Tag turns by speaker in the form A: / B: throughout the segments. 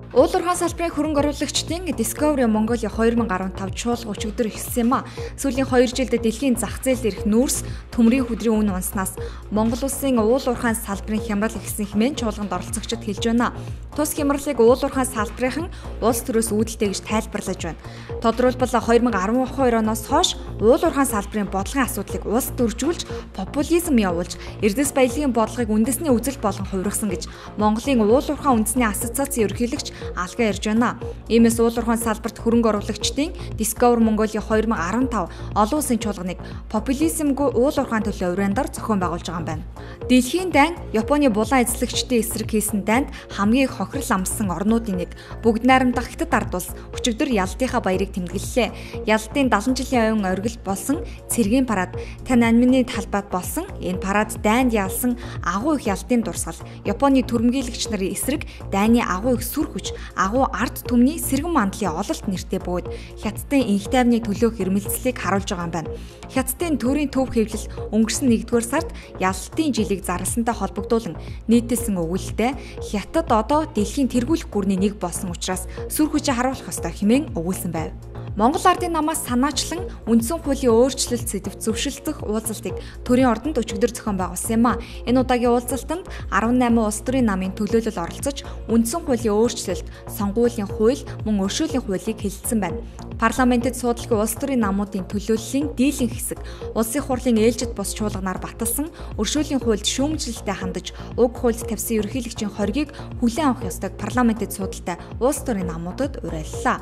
A: Уулуурхай салбарын хөрөнгө оруулагчдын Discovery Mongolia 2015 чуулга өчигдөр эхэлсэн юм а. Сүүлийн 2 жилд дэлхийн зах зээлд ирэх нүүрс, төмрийн хөдрийн үн унснаас Монгол улсын уулуурхай салбарын хямрал ихсэн хэмээн чуулганд оролцогчид хэлж байна. Тус хямралыг уулуурхай салбарын улс төрөөс үүдэлтэй гэж тайлбарлаж байна. Тодорхойлбол 2012 оноос хойш уулуурхай салбарын бодлогын асуудлыг улс төржүүлж, популизм явуулж, эрдэс баялагын бодлогыг үндэсний үзэл болгон хувиргасан гэж Монголын уулуурхай үндэсний ассоциацийн ерөнхийлөгч алга ярьж байна. Иймээс уулуурхай салбарт хөрөнгө оруулагчдын Discovery Mongolia 2015 олон улсын чуулганыг популизмгүй уулуурхайн төлөө урьяндар зохион байгуулж байгаа юм байна. Дэлхийн дайн Японы булан эзлэгчдийн эсрэг хийсэн дайнд хамгийн их хохирол амссан орнуудын нэг бүгд найрамдах Хятад ард улс өчигдөр Ялтынхаа баярыг тэмдэглэлээ. Ялтын 70 жилийн оюун оргил болсон цэргийн парад, тань анимны талбайд болсон энэ парад дайнд ялсан агуу их Ялтын дурсгал, Японы түрэмгийлэгч нарын эсрэг дайны агуу их сүр хүч, агуу ард түмний сэргэн мандлын ололт нэртэй бөгөөд Хятадын инх тайвны төлөөх ирмэлцлийг харуулж байгаа юм байна. Хятадын төрийн төв хэвлэл өнгөрсөн 1-р сард Ялтын жилийг зарласантай холбогдуулан нийтэлсэн өгүүлэлтэд Хятад одоо дэлхийн тэргүүлэх гүрний нэг болсон учраас сүр хүчээ харуулах ёстой хэмээн өгүүлсэн байв. Монгол ардын намаас санаачлан үндсэн хуулийн өөрчлөлт сэдвт зөвшөлдөх уулзалтыг төрийн ордонд өчигдөр зохион байгуулсан юм а. Энэ удаагийн уулзалтанд 18 улс төрийн намын төлөөлөл оролцож үндсэн хуулийн өөрчлөлт, сонгуулийн хууль, мөн өршөөлийн хуулийг хэлэлцсэн байна. Парламентэд суудлын улс төрийн намуудын төлөөллийн дийлэнх хэсэг улсын хурлын ээлжид бос чуулганаар баталсан өршөөлийн хуульд шүүмжлэлтэй хандаж уг хуульд тавьсан ерөнхийлөгчийн хоргийг хүлээн авах ёстойг парламентэд суудалтай улс төрийн намуудад уриаллаа.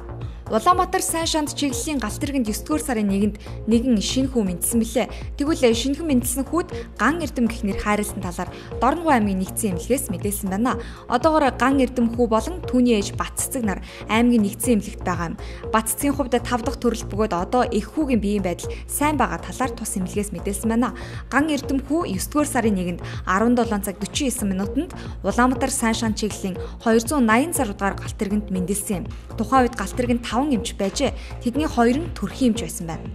A: Улаанбаатар сайн шанд чиглэлийн галт тэргэнд 9-р сарын 1-нд нэгэн шинэ хүү мэдсэн билээ. Тэгвэл шинэхэн мэдсэн хүүд Ган Эрдэм гэх нэр хайрлсан талаар Дорногов аймгийн нэгдсэн эмнэлгээс мэдээлсэн байна. Одоогоор Ган Эрдэм хүү болон түүний ээж Баццэг нар аймгийн нэгдсэн эмнэлэгт байгаа юм. Баццгийн хувьд 5 дахь төрөл бөгөөд одоо их хүүгийн биеийн байдал сайн байгаа талаар тус эмнэлгээс мэдээлсэн байна. Ган Эрдэм хүү 9-р сарын 1-нд 17 цаг 49 минутанд Улаанбаатар сайн шанд чиглэлийн 280 сар удаар галт тэргэнд мэндэлсэн юм. Тухайн үед галт тэргэнд 5 эмч байжээ. Тэдний 2 нь төрхийн эмч байсан байна.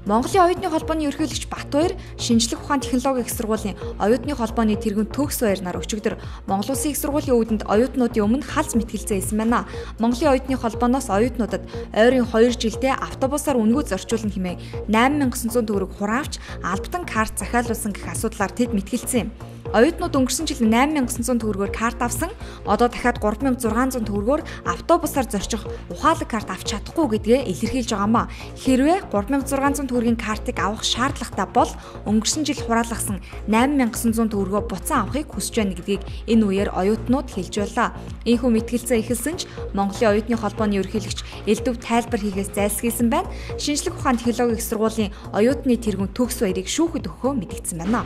A: Монголын оюутны холбооны ерөнхийлөгч Батбаяр шинжлэх ухаан технологийн их сургуулийн оюутны холбооны тэргүүн төгс баярнаар өчигдөр Монгол Улсын их сургуулийн үүдэнд оюутнуудын өмнө халз мэтгэлцээ хийсэн байна. Монголын оюутны холбооноос оюутнуудад ойрын 2 жилдээ автобусаар үнгүү зорчуулна хэмээн 8900 төгрөг хураавч албатан карт захиалуулсан гэх асуудлаар тэд мэтгэлцсэн юм. Оюутнууд өнгөрсөн жил 8900 төгрөгөөр карт авсан. Одоо дахиад 3600 төгрөгөөр автобусаар зорчих ухаалаг карт авч чадахгүй гэдгээ илэрхийлж байгаамаа. Хэрвээ 3600 төгрөгийн картыг авах шаардлагатай бол өнгөрсөн жил хураалгасан 8900 төгрөгөө буцаан авахыг хүсэж байна гэдгийг энэ үеэр оюутнууд хэлж байлаа. Ийхүү мэтгэлцээ эхэлсэн ч Монголын оюутны холбооны ерөнхийлөгч элдв тайлбар хийгээс зайлсхийсэн байна. Шинжлэх ухаан технологийн их сургуулийн оюутны тэргүүн төгс баярыг шүүхэд өгөхөө мэдгдсэн байна.